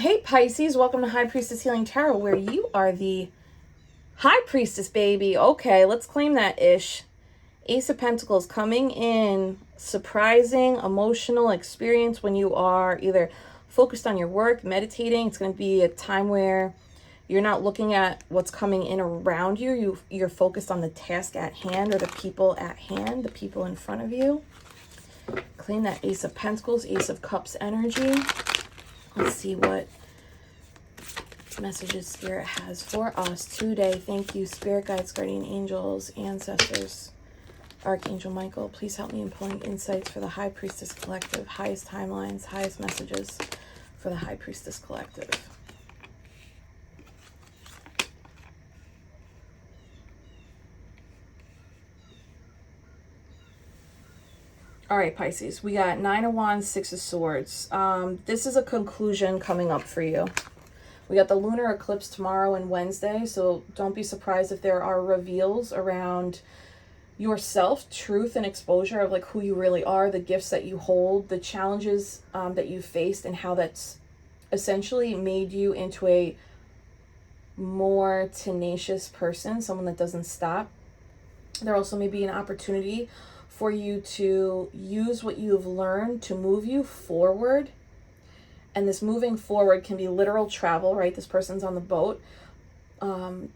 Hey Pisces, welcome to High Priestess Healing Tarot, where you are the High Priestess, baby. Okay, let's claim that ish. Ace of Pentacles coming in, surprising, emotional experience when you are either focused on your work, meditating. It's going to be a time where you're not looking at what's coming in around you. You're focused on the task at hand or the people at hand, the people in front of you. Claim that Ace of Pentacles, Ace of Cups energy. Let's see what messages Spirit has for us today. Thank you, Spirit Guides, Guardian Angels, Ancestors, Archangel Michael. Please help me in pulling insights for the High Priestess Collective. Highest timelines, highest messages for the High Priestess Collective. All right, Pisces, we got Nine of Wands, Six of Swords. This is a conclusion coming up for you. We got the lunar eclipse tomorrow and Wednesday, so don't be surprised if there are reveals around yourself, truth and exposure of like who you really are, the gifts that you hold, the challenges that you faced, and how that's essentially made you into a more tenacious person, someone that doesn't stop. There also may be an opportunity for you to use what you've learned to move you forward. And this moving forward can be literal travel, right? This person's on the boat.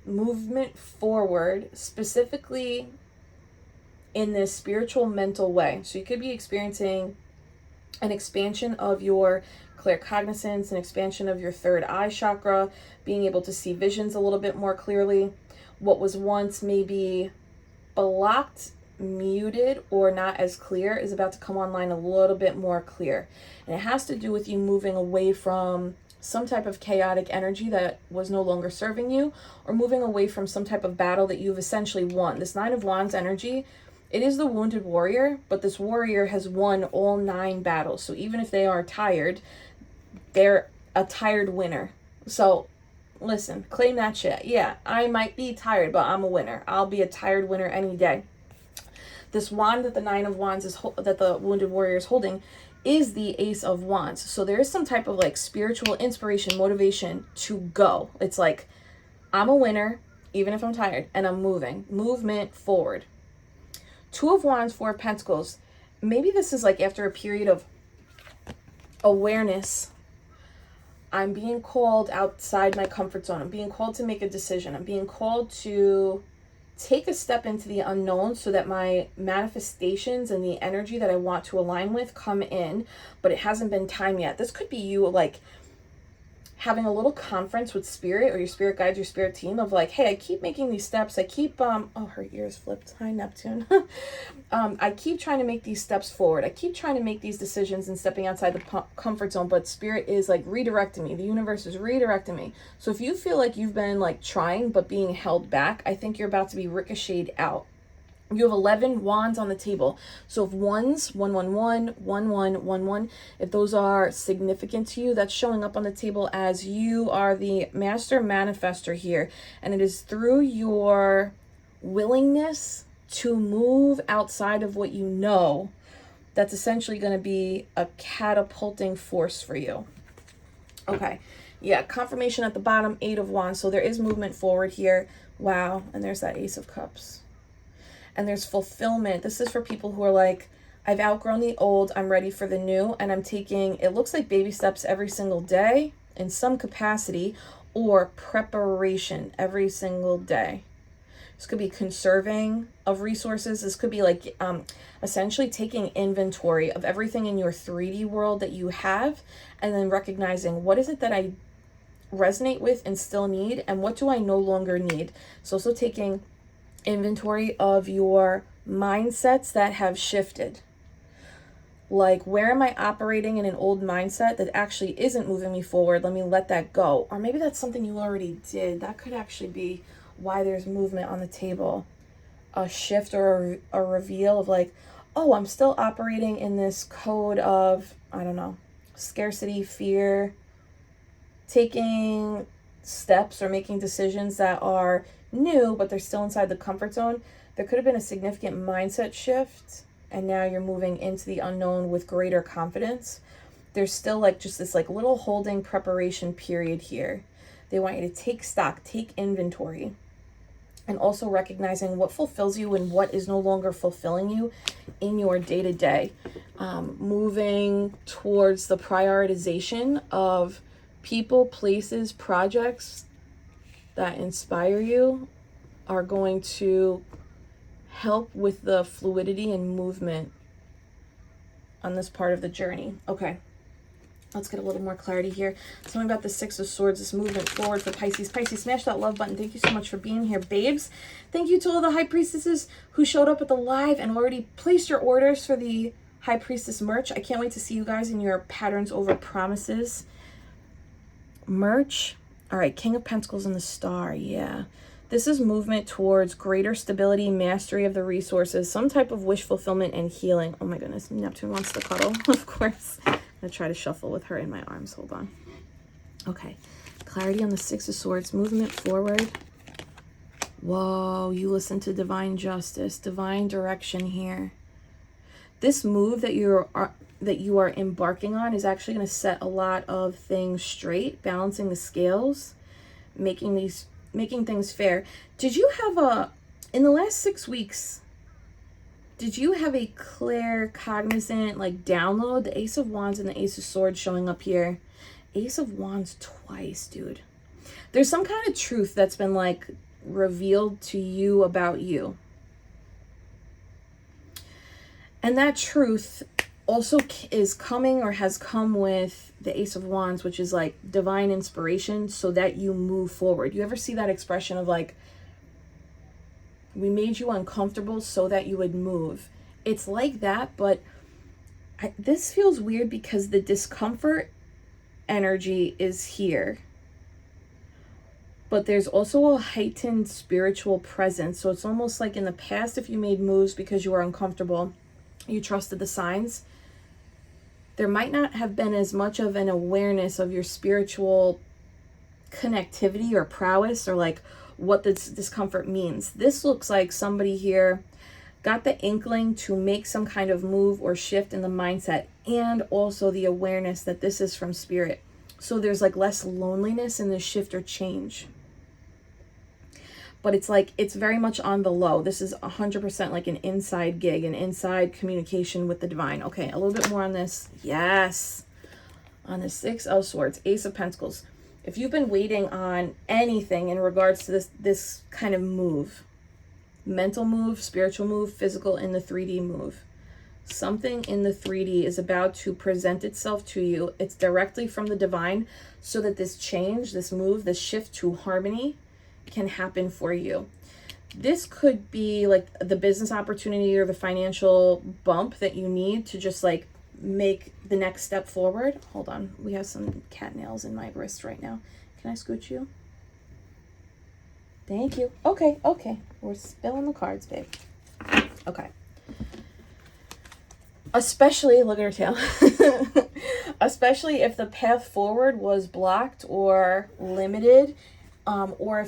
Movement forward, specifically in this spiritual mental way. So you could be experiencing an expansion of your claircognizance, an expansion of your third eye chakra, being able to see visions a little bit more clearly. What was once maybe blocked, muted, or not as clear is about to come online a little bit more clear. And it has to do with you moving away from some type of chaotic energy that was no longer serving you, or moving away from some type of battle that you've essentially won. This Nine of Wands energy, it is the wounded warrior, but this warrior has won all 9 battles. So even if they are tired, they're a tired winner. So listen, claim that shit. Yeah, I might be tired, but I'm a winner. I'll be a tired winner any day. This wand that the Nine of Wands is that the wounded warrior is holding is the Ace of Wands. So there is some type of like spiritual inspiration, motivation to go. It's like, I'm a winner, even if I'm tired, and I'm moving. Movement forward. Two of Wands, Four of Pentacles. Maybe this is like after a period of awareness. I'm being called outside my comfort zone. I'm being called to make a decision. I'm being called to take a step into the unknown so that my manifestations and the energy that I want to align with come in, but it hasn't been time yet. This could be you like having a little conference with spirit or your spirit guides, your spirit team of like, hey, I keep making these steps. I keep, oh, her ears flipped. Hi, Neptune. I keep trying to make these steps forward. I keep trying to make these decisions and stepping outside the comfort zone, but spirit is like redirecting me. The universe is redirecting me. So if you feel like you've been like trying, but being held back, I think you're about to be ricocheted out. You have 11 wands on the table. So if ones, 111, 1111, if those are significant to you, that's showing up on the table as you are the master manifester here. And it is through your willingness to move outside of what you know that's essentially going to be a catapulting force for you. Okay. Yeah, confirmation at the bottom, 8 of Wands. So there is movement forward here. Wow. And there's that Ace of Cups. And there's fulfillment. This is for people who are like, I've outgrown the old, I'm ready for the new, and I'm taking, it looks like baby steps every single day in some capacity, or preparation every single day. This could be conserving of resources. This could be like essentially taking inventory of everything in your 3D world that you have, and then recognizing what is it that I resonate with and still need, and what do I no longer need. So also taking inventory of your mindsets that have shifted. Like, where am I operating in an old mindset that actually isn't moving me forward? Let me let that go. Or maybe that's something you already did. That could actually be why there's movement on the table. A shift or a reveal of like, oh, I'm still operating in this code of, I don't know, scarcity, fear, taking steps or making decisions that are new, but they're still inside the comfort zone. There could have been a significant mindset shift, and now you're moving into the unknown with greater confidence. there's still like just this like little holding preparation period here. They want you to take stock, take inventory, and also recognizing what fulfills you and what is no longer fulfilling you in your day-to-day. Moving towards the prioritization of people, places, projects that inspire you are going to help with the fluidity and movement on this part of the journey. Okay, let's get a little more clarity here. Tell me about the Six of Swords, this movement forward for Pisces. Pisces, smash that love button. Thank you so much for being here, babes. Thank you to all the High Priestesses who showed up at the live and already placed your orders for the High Priestess merch. I can't wait to see you guys in your Patterns Over Promises merch. All right, King of Pentacles and the Star. Yeah. This is movement towards greater stability, mastery of the resources, some type of wish fulfillment and healing. Oh my goodness, Neptune wants to cuddle, of course. I'm going to try to shuffle with her in my arms. Hold on. Okay, clarity on the Six of Swords, movement forward. Whoa, you listen to divine justice, divine direction here. This move that you are embarking on is actually going to set a lot of things straight, balancing the scales, making things fair. Did you have in the last 6 weeks, did you have a clear, cognizant, like download? The Ace of Wands and the Ace of Swords showing up here. Ace of Wands twice, dude. There's some kind of truth that's been like revealed to you about you. And that truth also is coming or has come with the Ace of Wands, which is like divine inspiration so that you move forward. You ever see that expression of like, we made you uncomfortable so that you would move? It's like that, but this feels weird because the discomfort energy is here. But there's also a heightened spiritual presence. So it's almost like in the past, if you made moves because you were uncomfortable, you trusted the signs, there might not have been as much of an awareness of your spiritual connectivity or prowess or like what this discomfort means. This looks like somebody here got the inkling to make some kind of move or shift in the mindset, and also the awareness that this is from spirit. So there's like less loneliness in this shift or change. But it's like, it's very much on the low. This is 100% like an inside gig, an inside communication with the divine. Okay, a little bit more on this. Yes. On the Six of Swords, Ace of Pentacles. If you've been waiting on anything in regards to this kind of move, mental move, spiritual move, physical in the 3D move, something in the 3D is about to present itself to you. It's directly from the divine so that this change, this move, this shift to harmony can happen for you. This could be like the business opportunity or the financial bump that you need to just like make the next step forward. Hold on, we have some cat nails in my wrist right now. Can I scooch you? Thank you. Okay, we're spilling the cards, babe. Okay. Especially, look at her tail. Especially if the path forward was blocked or limited, or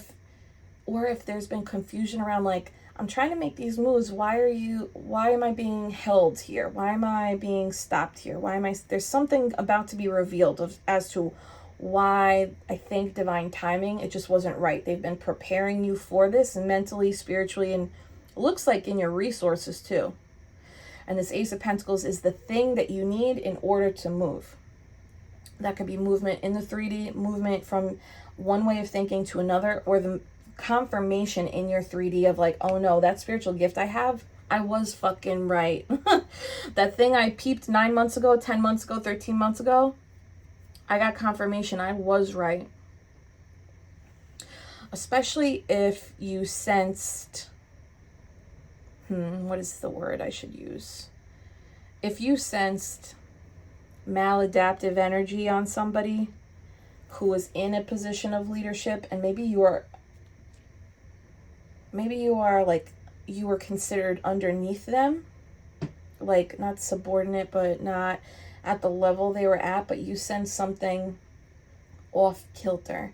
if there's been confusion around like, I'm trying to make these moves. Why am I being held here? Why am I being stopped here? There's something about to be revealed as to why I think divine timing, it just wasn't right. They've been preparing you for this mentally, spiritually, and it looks like in your resources too. And this Ace of Pentacles is the thing that you need in order to move. That could be movement in the 3D, movement from one way of thinking to another, or the confirmation in your 3D of like, oh no, that spiritual gift I have, I was fucking right. That thing I peeped 9 months ago, 10 months ago, 13 months ago, I got confirmation I was right. Especially if you sensed, what is the word I should use? If you sensed maladaptive energy on somebody who was in a position of leadership, and maybe you are like, you were considered underneath them, like not subordinate, but not at the level they were at, but you sensed something off kilter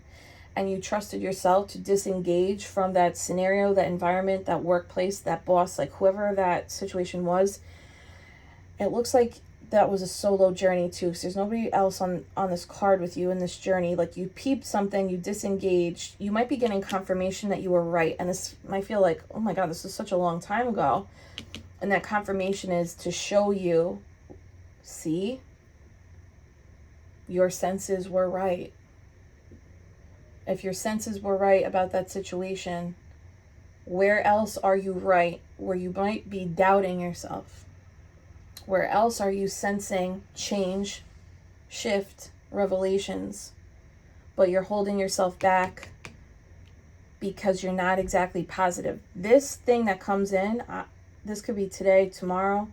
and you trusted yourself to disengage from that scenario, that environment, that workplace, that boss, like whoever that situation was. It looks like that was a solo journey too, because there's nobody else on this card with you in this journey. Like, you peeped something, you disengaged, you might be getting confirmation that you were right, and this might feel like, oh my god, this was such a long time ago. And that confirmation is to show you, see, your senses were right. If your senses were right about that situation, where else are you right where you might be doubting yourself? Where else are you sensing change, shift, revelations, but you're holding yourself back because you're not exactly positive? This thing that comes in, this could be today, tomorrow.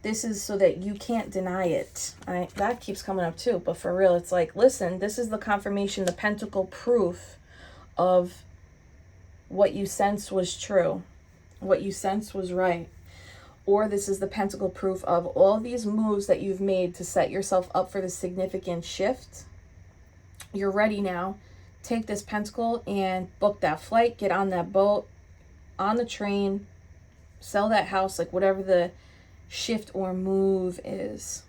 This is so that you can't deny it. That keeps coming up too, but for real, it's like, listen, this is the confirmation, the pentacle proof of what you sensed was true, what you sensed was right. Or this is the pentacle proof of all these moves that you've made to set yourself up for the significant shift. You're ready now. Take this pentacle and book that flight, get on that boat, on the train, sell that house, like whatever the shift or move is.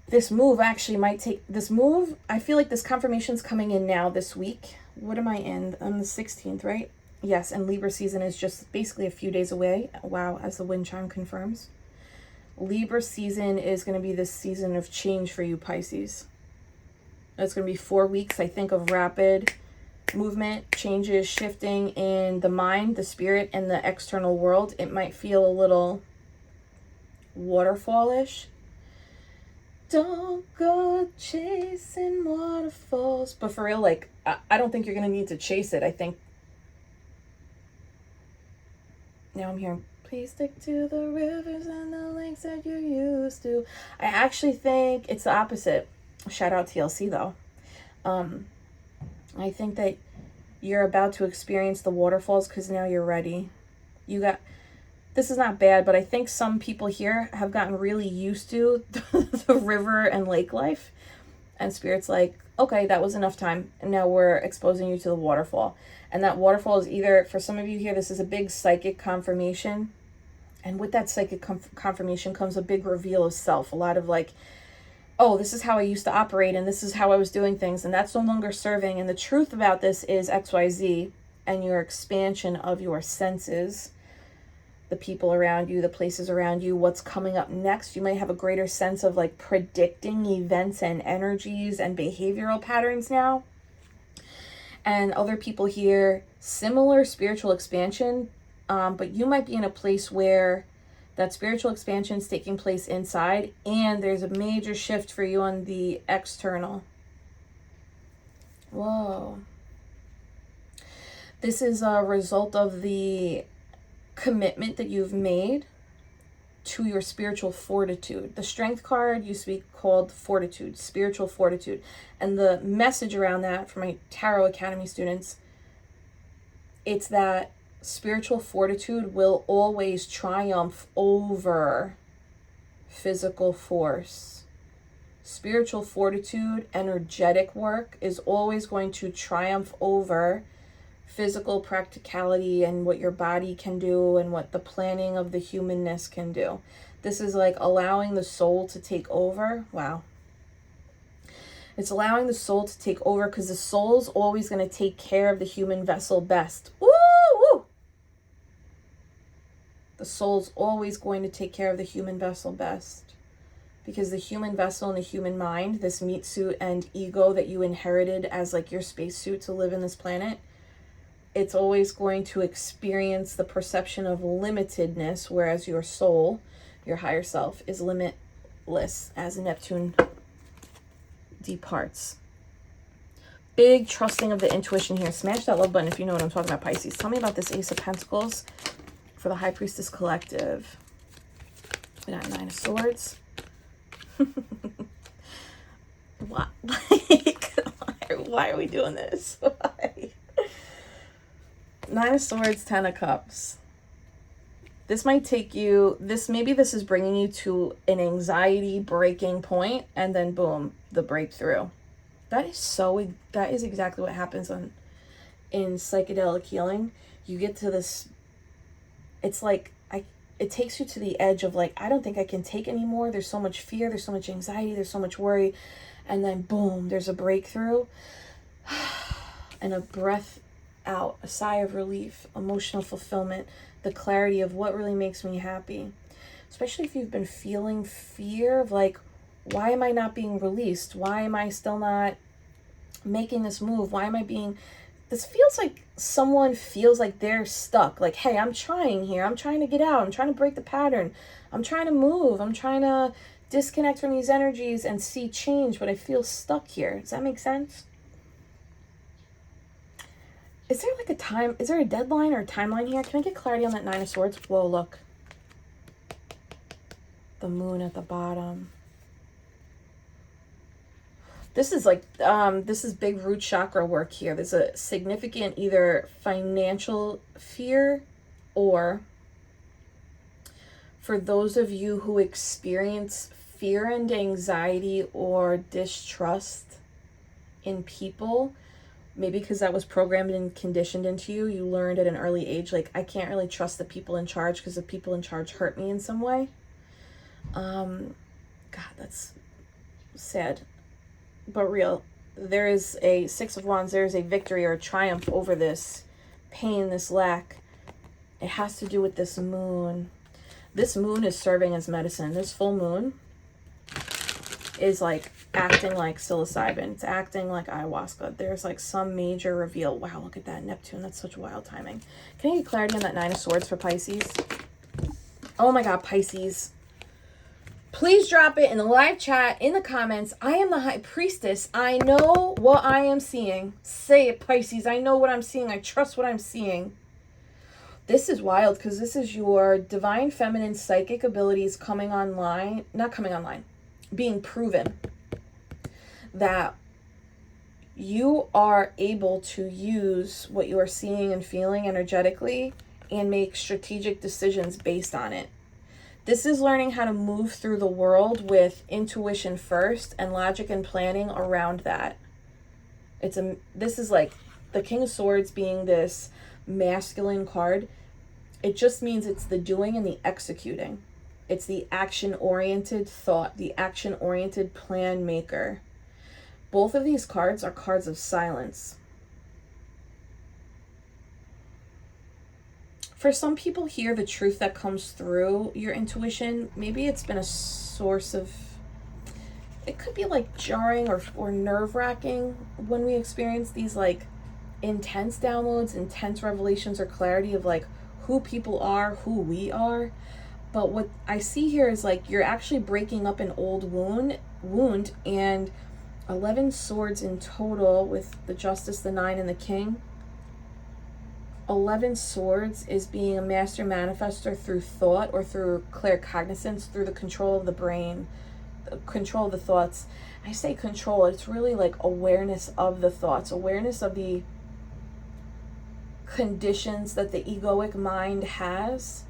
This move actually might take, this move, I feel like this confirmation's coming in now this week. What am I in? On the 16th, right? Yes, and Libra season is just basically a few days away. Wow, as the wind chime confirms. Libra season is going to be this season of change for you, Pisces. It's going to be 4 weeks, I think, of rapid movement, changes, shifting in the mind, the spirit, and the external world. It might feel a little waterfallish. Don't go chasing waterfalls. But for real, like, I don't think you're going to need to chase it. I think now I'm hearing, please stick to the rivers and the lakes that you used to. I actually think it's the opposite. Shout out TLC though. I think that you're about to experience the waterfalls because now you're ready. This is not bad, but I think some people here have gotten really used to the river and lake life. And Spirit's like, okay, that was enough time. And now we're exposing you to the waterfall. And that waterfall is either, for some of you here, this is a big psychic confirmation. And with that psychic confirmation comes a big reveal of self. A lot of like, oh, this is how I used to operate and this is how I was doing things. And that's no longer serving. And the truth about this is XYZ and your expansion of your senses, the people around you, the places around you, what's coming up next. You might have a greater sense of like predicting events and energies and behavioral patterns now. And other people here, similar spiritual expansion, but you might be in a place where that spiritual expansion is taking place inside and there's a major shift for you on the external. Whoa. This is a result of the commitment that you've made to your spiritual fortitude. The Strength card used to be called Fortitude, spiritual fortitude. And the message around that for my Tarot Academy students, it's that spiritual fortitude will always triumph over physical force. Spiritual fortitude, energetic work is always going to triumph over physical practicality and what your body can do and what the planning of the humanness can do. This is like allowing the soul to take over. Wow. It's allowing the soul to take over because the soul's always going to take care of the human vessel best. Woo! Woo! The soul's always going to take care of the human vessel best. Because the human vessel and the human mind, this meat suit and ego that you inherited as like your spacesuit to live in this planet, it's always going to experience the perception of limitedness, whereas your soul, your higher self, is limitless as Neptune departs. Big trusting of the intuition here. Smash that love button if you know what I'm talking about, Pisces. Tell me about this Ace of Pentacles for the High Priestess Collective. We got Nine of Swords. What? Like, why are we doing this? Why? Nine of Swords, Ten of Cups. This might take you, maybe this is bringing you to an anxiety breaking point, and then boom, the breakthrough. That is exactly what happens in psychedelic healing. You get to this, it's like, it takes you to the edge of like, I don't think I can take anymore. There's so much fear, there's so much anxiety, there's so much worry. And then boom, there's a breakthrough and a breath out, a sigh of relief, emotional fulfillment, the clarity of what really makes me happy. Especially if you've been feeling fear of like, why am I not being released? Why am I still not making this move? Why am I being... This feels like someone feels like they're stuck. Like, hey, I'm trying here. I'm trying to get out. I'm trying to break the pattern. I'm trying to move. I'm trying to disconnect from these energies and see change, but I feel stuck here. Does that make sense? Is there like a time, is there a deadline or a timeline here? Can I get clarity on that Nine of Swords? Whoa, look. The moon at the bottom. This is like, this is big root chakra work here. There's a significant either financial fear, or for those of you who experience fear and anxiety or distrust in people, maybe because that was programmed and conditioned into you, you learned at an early age, like, I can't really trust the people in charge because the people in charge hurt me in some way. God, that's sad, but real. There is a Six of Wands. There is a victory or a triumph over this pain, this lack. It has to do with this moon. This moon is serving as medicine. This full moon is like acting like psilocybin. It's acting like ayahuasca. There's like some major reveal. Wow, look at that, Neptune. That's such wild timing. Can I get clarity on that Nine of Swords for Pisces? Oh my God, Pisces. Please drop it in the live chat, in the comments. I am the High Priestess. I know what I am seeing. Say it, Pisces. I know what I'm seeing. I trust what I'm seeing. This is wild because this is your divine feminine psychic abilities coming online. Not coming online. Being proven. That you are able to use what you are seeing and feeling energetically and make strategic decisions based on it. This is learning how to move through the world with intuition first and logic and planning around that. This is like the King of Swords being this masculine card. It just means it's the doing and the executing. It's the action-oriented thought, the action-oriented plan maker. Both of these cards are cards of silence. For some people here, the truth that comes through your intuition, maybe it's been a source of, it could be like jarring or nerve-wracking when we experience these like intense downloads, intense revelations or clarity of like who people are, who we are. But what I see here is like you're actually breaking up an old wound, and 11 swords in total with the Justice, the Nine, and the King. 11 swords is being a master manifestor through thought or through claircognizance, through the control of the brain, control of the thoughts. I say control, it's really like awareness of the thoughts, awareness of the conditions that the egoic mind has,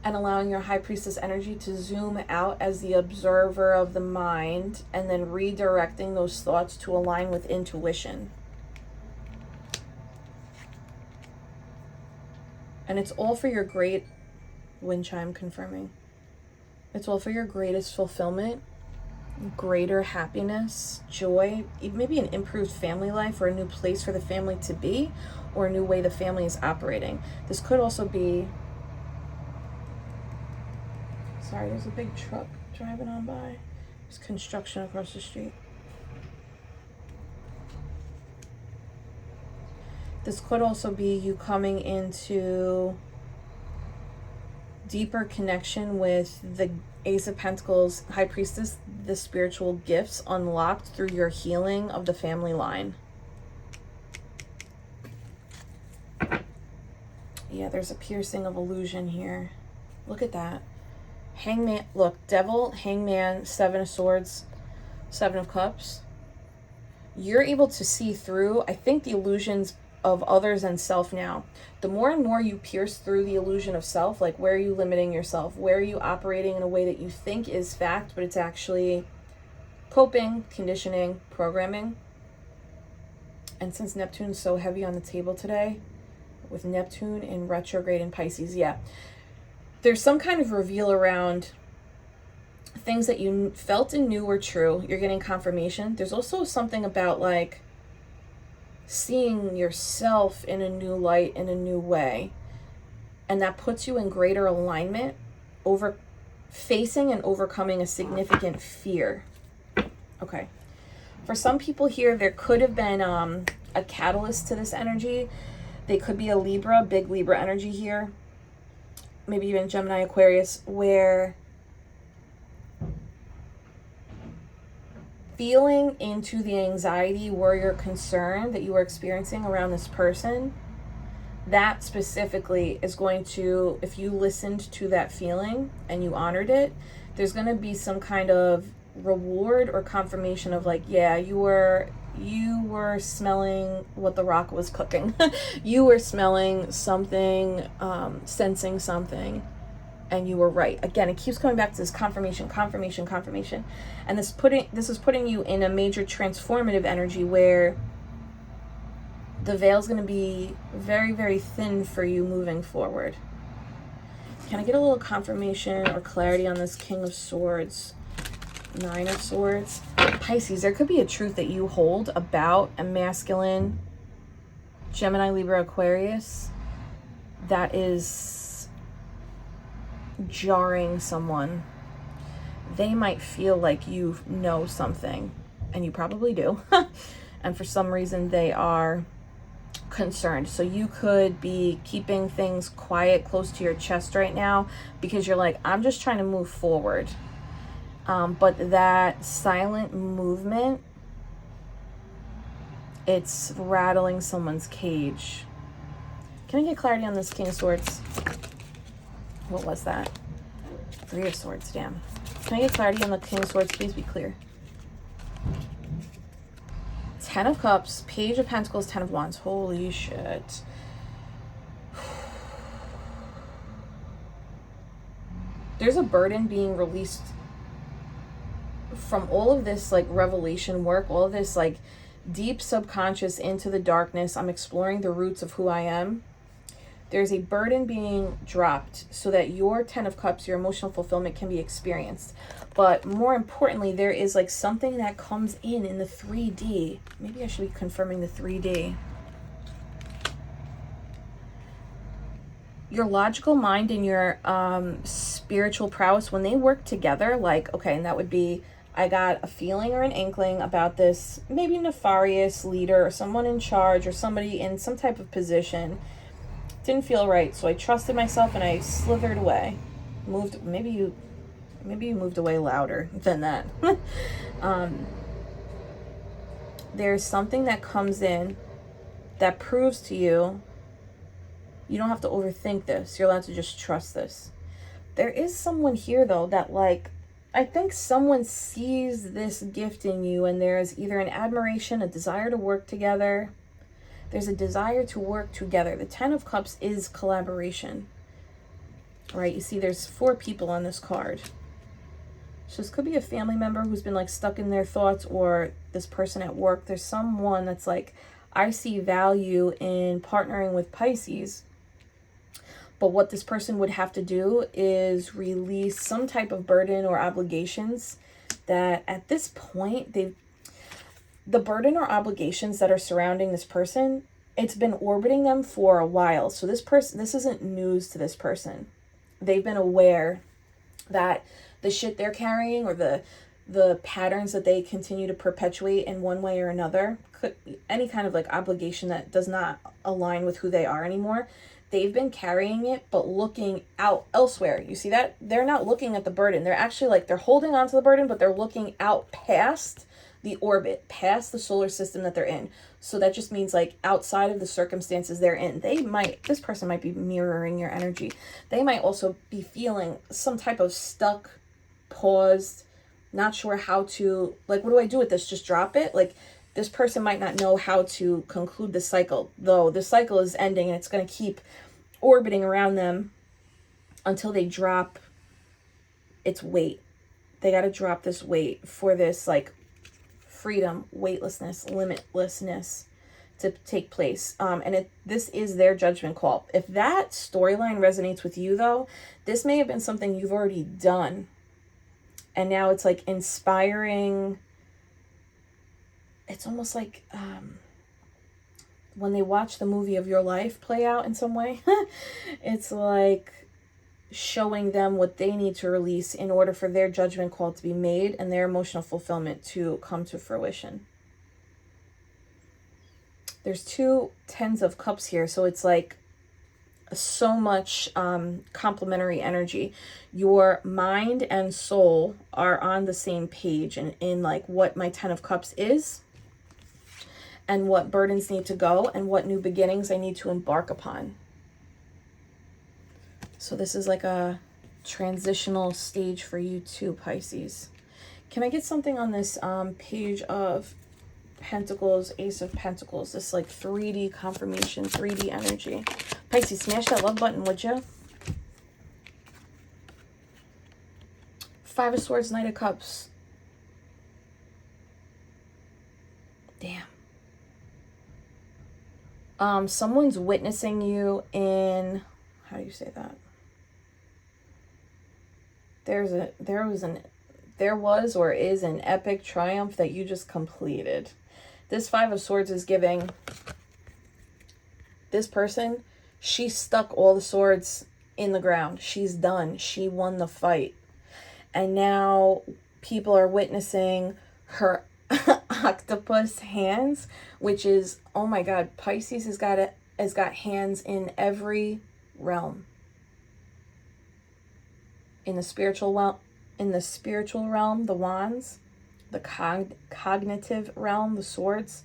and allowing your High Priestess energy to zoom out as the observer of the mind and then redirecting those thoughts to align with intuition. And it's all for your great, wind chime confirming, it's all for your greatest fulfillment, greater happiness, joy, maybe an improved family life or a new place for the family to be, or a new way the family is operating. This could also be, sorry, there's a big truck driving on by. There's construction across the street. This could also be you coming into deeper connection with the Ace of Pentacles, High Priestess, the spiritual gifts unlocked through your healing of the family line. Yeah, there's a piercing of illusion here. Look at that. Hangman, look, Devil, Hangman, Seven of Swords, Seven of Cups. You're able to see through, I think, the illusions of others and self now. The more and more you pierce through the illusion of self, like where are you limiting yourself? Where are you operating in a way that you think is fact, but it's actually coping, conditioning, programming? And since Neptune's so heavy on the table today, with Neptune in retrograde in Pisces, yeah. there's some kind of reveal around things that you felt and knew were true. You're getting confirmation. There's also something about like seeing yourself in a new light, in a new way. And that puts you in greater alignment over facing and overcoming a significant fear. Okay. For some people here, there could have been a catalyst to this energy. They could be a Libra, big Libra energy here. Maybe even Gemini, Aquarius, where feeling into the anxiety, worry, or concern that you are experiencing around this person, that specifically is going to, if you listened to that feeling and you honored it, there's going to be some kind of reward or confirmation of like, yeah, you were smelling what the rock was cooking. You were smelling something, sensing something, and you were right. Again, it keeps coming back to this confirmation. And this is putting you in a major transformative energy where the veil's going to be very, very thin for you moving forward. Can I get a little confirmation or clarity on this King of Swords, Nine of Swords? Pisces, there could be a truth that you hold about a masculine Gemini, Libra, Aquarius that is jarring someone. They might feel like you know something, and you probably do. And for some reason they are concerned. So you could be keeping things quiet, close to your chest right now, because you're like, I'm just trying to move forward. But that silent movement, it's rattling someone's cage. Can I get clarity on this King of Swords? What was that? Three of Swords, damn. Can I get clarity on the King of Swords? Please be clear. Ten of Cups, Page of Pentacles, Ten of Wands. Holy shit. There's a burden being released from all of this like revelation work, all of this like deep subconscious into the darkness. I'm exploring the roots of who I am. There's a burden being dropped so that your Ten of Cups, your emotional fulfillment, can be experienced. But more importantly, there is like something that comes in the 3D. Maybe I should be confirming the 3D. Your logical mind and your spiritual prowess, when they work together, like, okay, and that would be, I got a feeling or an inkling about this maybe nefarious leader or someone in charge or somebody in some type of position. Didn't feel right, so I trusted myself and I slithered away. Maybe you moved away louder than that. There's something that comes in that proves to you you don't have to overthink this. You're allowed to just trust this. There is someone here though that, like, I think someone sees this gift in you, and there's either an admiration, a desire to work together. There's a desire to work together. The Ten of Cups is collaboration, right? You see there's 4 people on this card. So this could be a family member who's been like stuck in their thoughts, or this person at work. There's someone that's like, I see value in partnering with Pisces. But what this person would have to do is release some type of burden or obligations that at this point the burden or obligations that are surrounding this person, it's been orbiting them for a while. So this isn't news to this person. They've been aware that the shit they're carrying, or the patterns that they continue to perpetuate in one way or another, any kind of like obligation that does not align with who they are anymore, they've been carrying it but looking out elsewhere. You see that? They're not looking at the burden. They're actually like, they're holding on to the burden, but they're looking out past the orbit, past the solar system that they're in. So that just means like outside of the circumstances they're in. This person might be mirroring your energy. They might also be feeling some type of stuck, paused, not sure how to, like, what do I do with this? Just drop it? Like, this person might not know how to conclude the cycle, though the cycle is ending and it's going to keep orbiting around them until they drop its weight. They got to drop this weight for this like freedom, weightlessness, limitlessness to take place. And this is their judgment call. If that storyline resonates with you, though, this may have been something you've already done. And now it's like inspiring. It's almost like when they watch the movie of your life play out in some way. It's like showing them what they need to release in order for their judgment call to be made and their emotional fulfillment to come to fruition. There's 2 Tens of Cups here, so it's like so much complementary energy. Your mind and soul are on the same page and in like what my 10 of Cups is and what burdens need to go and what new beginnings I need to embark upon. So this is like a transitional stage for you too, Pisces. Can I get something on this Page of Pentacles, Ace of Pentacles, this like 3D confirmation, 3D energy? Pisces, smash that love button, would you? 5 of Swords, Knight of Cups. Damn. Someone's witnessing you in, how do you say that? There was or is an epic triumph that you just completed. This 5 of Swords is giving this person, she stuck all the swords in the ground. She's done. She won the fight. And now people are witnessing her octopus hands, which is, oh my God, Pisces has got hands in every realm. In the spiritual realm, the wands, the cognitive realm, the swords,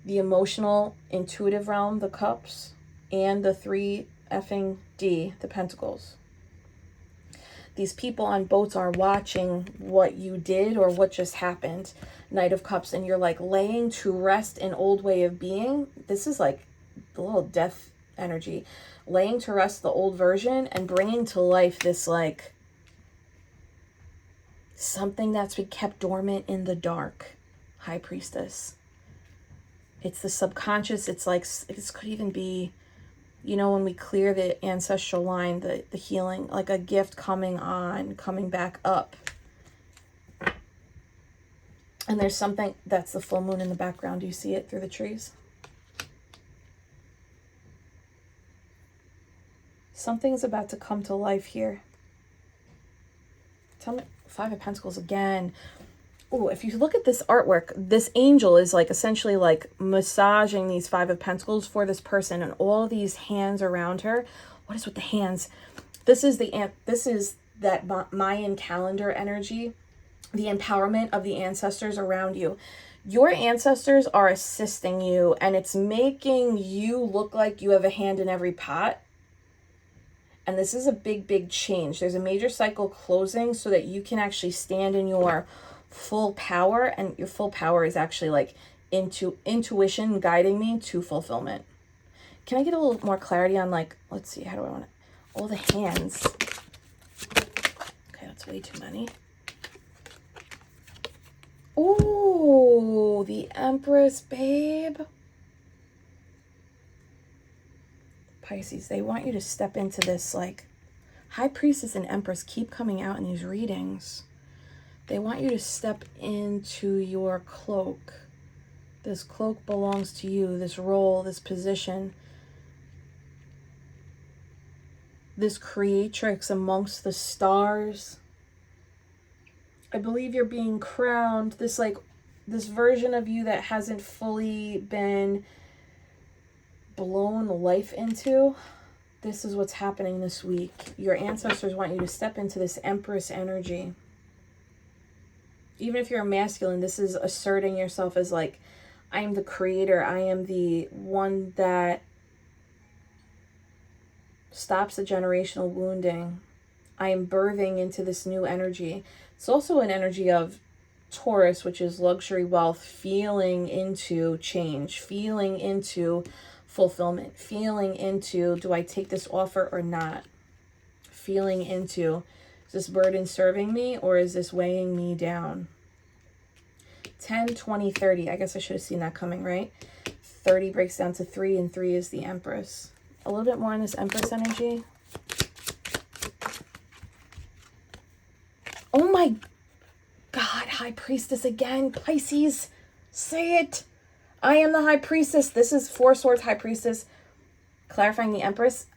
the emotional, intuitive realm, the cups, and the 3 effing D, the pentacles. These people on boats are watching what you did or what just happened. Knight of Cups, and you're like laying to rest an old way of being. This is like a little death energy. Laying to rest the old version and bringing to life this like something that's been kept dormant in the dark. High Priestess. It's the subconscious. It's like, this could even be, you know, when we clear the ancestral line, the healing, like a gift coming on, coming back up. And there's something, that's the full moon in the background. Do you see it through the trees? Something's about to come to life here. Tell me, 5 of Pentacles again. Oh, if you look at this artwork, this angel is like essentially like massaging these 5 of Pentacles for this person, and all these hands around her. What is with the hands? This is that Mayan calendar energy, the empowerment of the ancestors around you. Your ancestors are assisting you, and it's making you look like you have a hand in every pot. And this is a big, big change. There's a major cycle closing so that you can actually stand in your full power, and your full power is actually like intuition guiding me to fulfillment. Can I get a little more clarity on, like, let's see, how do I want it? All the hands. Okay, that's way too many. Ooh, the Empress, babe. Pisces, they want you to step into this, like, High Priestess and Empress keep coming out in these readings. They want you to step into your cloak. This cloak belongs to you, this role, this position, this creatrix amongst the stars. I believe you're being crowned, this version of you that hasn't fully been blown life into. This is what's happening this week. Your ancestors want you to step into this Empress energy. Even if you're a masculine, this is asserting yourself as like, I am the creator. I am the one that stops the generational wounding. I am birthing into this new energy. It's also an energy of Taurus, which is luxury wealth, feeling into change, feeling into fulfillment, feeling into, do I take this offer or not? Feeling into, is this burden serving me or is this weighing me down? 10, 20, 30. I guess I should have seen that coming, right? 30 breaks down to 3, and 3 is the Empress. A little bit more on this Empress energy. Oh my God, High Priestess again. Pisces, say it. I am the High Priestess. This is 4 Swords High Priestess, clarifying the Empress.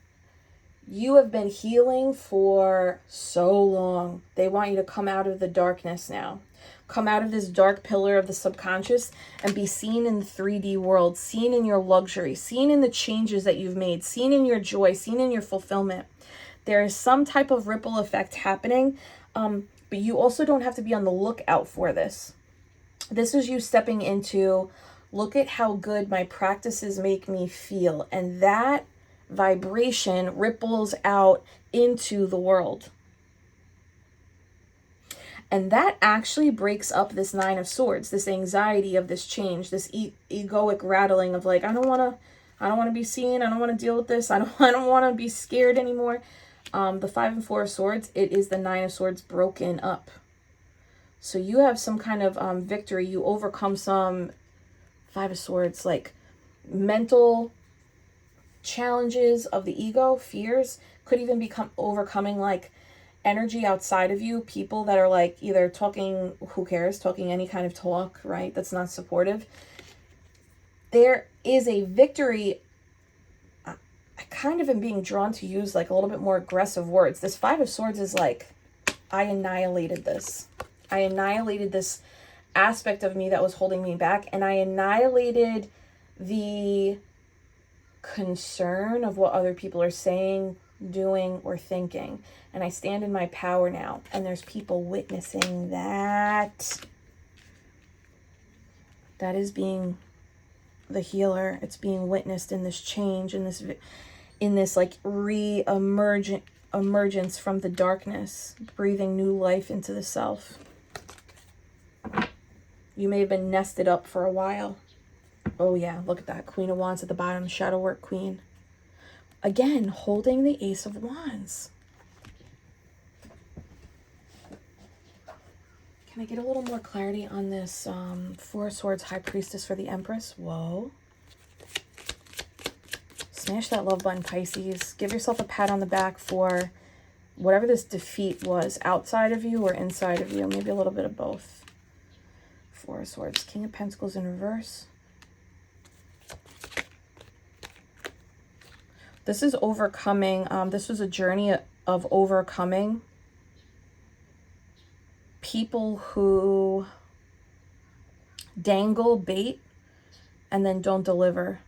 You have been healing for so long. They want you to come out of the darkness now. Come out of this dark pillar of the subconscious and be seen in the 3D world, seen in your luxury, seen in the changes that you've made, seen in your joy, seen in your fulfillment. There is some type of ripple effect happening, but you also don't have to be on the lookout for this. This is you stepping into, look at how good my practices make me feel. And that vibration ripples out into the world. And that actually breaks up this 9 of Swords, this anxiety of this change, this egoic rattling of like, I don't want to be seen. I don't want to deal with this. I don't want to be scared anymore. The 5 and 4 of Swords, it is the 9 of Swords broken up. So you have some kind of victory. You overcome some 5 of Swords, like mental challenges of the ego, fears, could even become overcoming like energy outside of you, people that are like either talking, who cares, talking any kind of talk, right, that's not supportive. There is a victory. I kind of am being drawn to use like a little bit more aggressive words. This 5 of Swords is like, I annihilated this. I annihilated this aspect of me that was holding me back, and I annihilated the concern of what other people are saying, doing, or thinking. And I stand in my power now, and there's people witnessing that. That is being the healer. It's being witnessed in this change, in this like emergence from the darkness, breathing new life into the self. You may have been nested up for a while. Oh yeah, look at that. Queen of Wands at the bottom, shadow work queen. Again, holding the Ace of Wands. Can I get a little more clarity on this 4 Swords High Priestess for the Empress? Whoa. Smash that love button, Pisces. Give yourself a pat on the back for whatever this defeat was, outside of you or inside of you. Maybe a little bit of both. 4 Swords. King of Pentacles in reverse. This is overcoming. This was a journey of overcoming people who dangle bait and then don't deliver.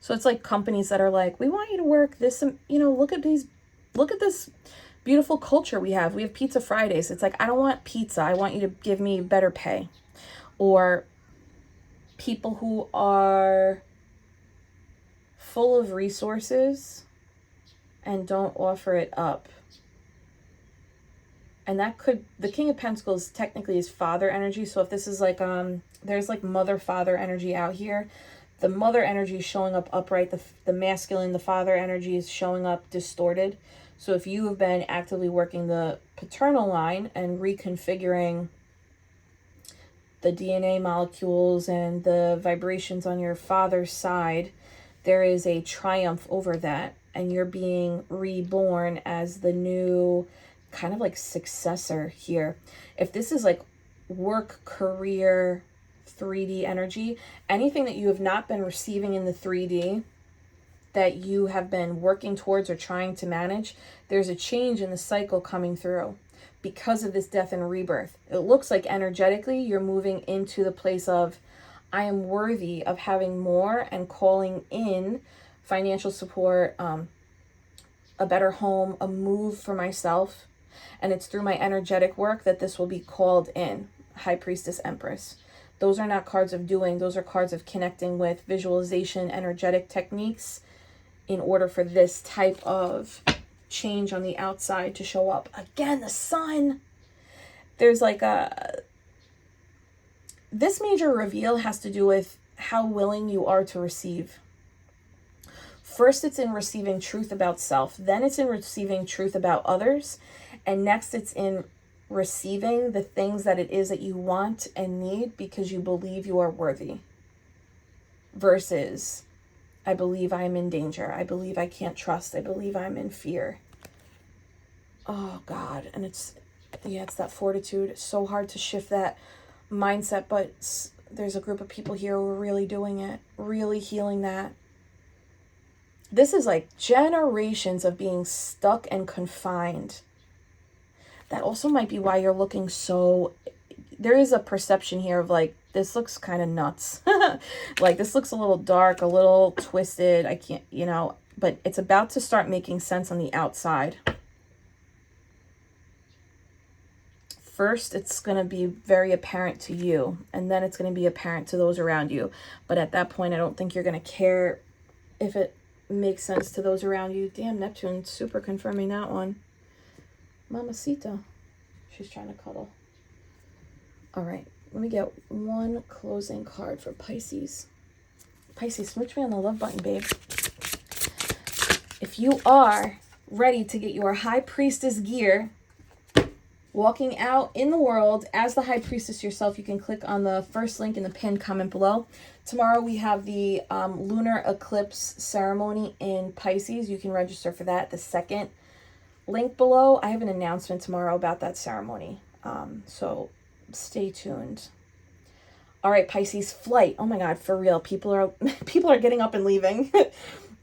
So it's like companies that are like, we want you to work this, you know, look at this beautiful culture we have. We have Pizza Fridays. It's like, I don't want pizza. I want you to give me better pay. Or people who are full of resources and don't offer it up. And that could, the King of Pentacles technically is father energy. So if this is like, there's like mother, father energy out here. The mother energy is showing up upright. The masculine, the father energy is showing up distorted. So if you have been actively working the paternal line and reconfiguring the DNA molecules and the vibrations on your father's side, there is a triumph over that. And you're being reborn as the new kind of like successor here. If this is like work, career, 3D energy, anything that you have not been receiving in the 3D that you have been working towards or trying to manage, there's a change in the cycle coming through because of this death and rebirth. It looks like energetically you're moving into the place of, I am worthy of having more, and calling in financial support, a better home, a move for myself. And it's through my energetic work that this will be called in. High Priestess, Empress. Those are not cards of doing. Those are cards of connecting with visualization, energetic techniques in order for this type of change on the outside to show up. Again, the sun. There's like this major reveal has to do with how willing you are to receive. First, it's in receiving truth about self. Then it's in receiving truth about others. And next, it's in receiving the things that it is that you want and need because you believe you are worthy. versus I believe I am in danger. I believe I can't trust. I believe I'm in fear. Oh God. And it's that fortitude. It's so hard to shift that mindset, but there's a group of people here who are really doing it, really healing that. This is like generations of being stuck and confined. That also might be why you're looking so, there is a perception here of like, this looks kind of nuts. Like this looks a little dark, a little twisted. I can't, you know, but it's about to start making sense on the outside. First, it's going to be very apparent to you, and then it's going to be apparent to those around you. But at that point, I don't think you're going to care if it makes sense to those around you. Damn, Neptune, super confirming that one. Mamacita. She's trying to cuddle. All right, let me get one closing card for Pisces. Pisces, smooch me on the love button, babe. If you are ready to get your High Priestess gear, walking out in the world as the High Priestess yourself, you can click on the first link in the pinned comment below. Tomorrow we have the Lunar Eclipse Ceremony in Pisces. You can register for that. The second link below. I have an announcement tomorrow about that ceremony. So stay tuned. All right, Pisces, flight. Oh my God, for real. People are getting up and leaving.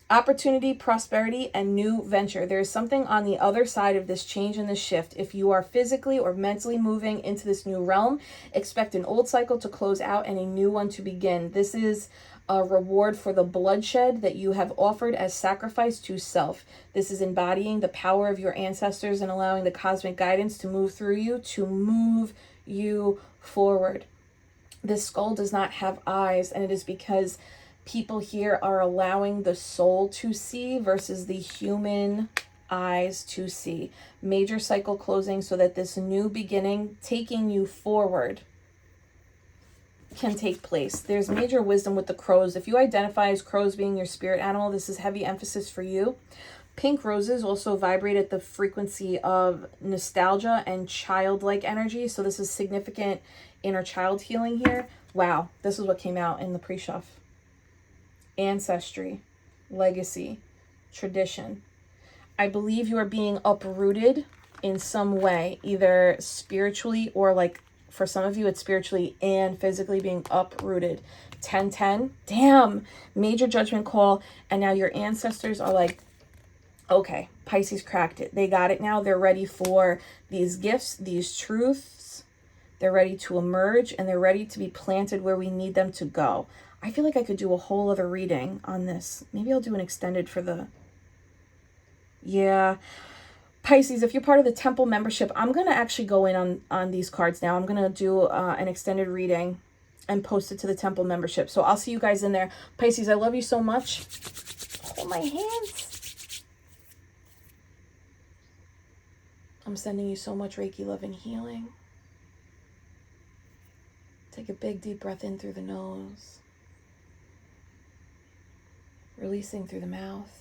Opportunity, prosperity, and new venture. There is something on the other side of this change and this shift. If you are physically or mentally moving into this new realm, expect an old cycle to close out and a new one to begin. This is a reward for the bloodshed that you have offered as sacrifice to self. This is embodying the power of your ancestors and allowing the cosmic guidance to move through you, to move you forward. This skull does not have eyes, and it is because people here are allowing the soul to see versus the human eyes to see. Major cycle closing so that this new beginning, taking you forward, can take place. There's major wisdom with the crows. If you identify as crows being your spirit animal, this is heavy emphasis for you. Pink roses also vibrate at the frequency of nostalgia and childlike energy. So this is significant inner child healing here. Wow, this is what came out in the pre-shuff. Ancestry, legacy, tradition. I believe you are being uprooted in some way, either spiritually or like for some of you it's spiritually and physically being uprooted. 10-10, damn, major judgment call. And now your ancestors are like, okay, Pisces cracked it. They got it now. They're ready for these gifts, these truths. They're ready to emerge and they're ready to be planted where we need them to go. I feel like I could do a whole other reading on this. Maybe I'll do an extended for the... Yeah. Pisces, if you're part of the temple membership, I'm going to actually go in on these cards now. I'm going to do an extended reading and post it to the temple membership. So I'll see you guys in there. Pisces, I love you so much. Hold my hands. I'm sending you so much Reiki love and healing. Take a big deep breath in through the nose. Releasing through the mouth.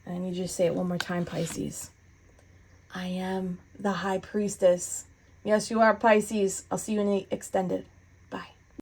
And I need you to say it one more time, Pisces. I am the High Priestess. Yes, you are, Pisces. I'll see you in the extended.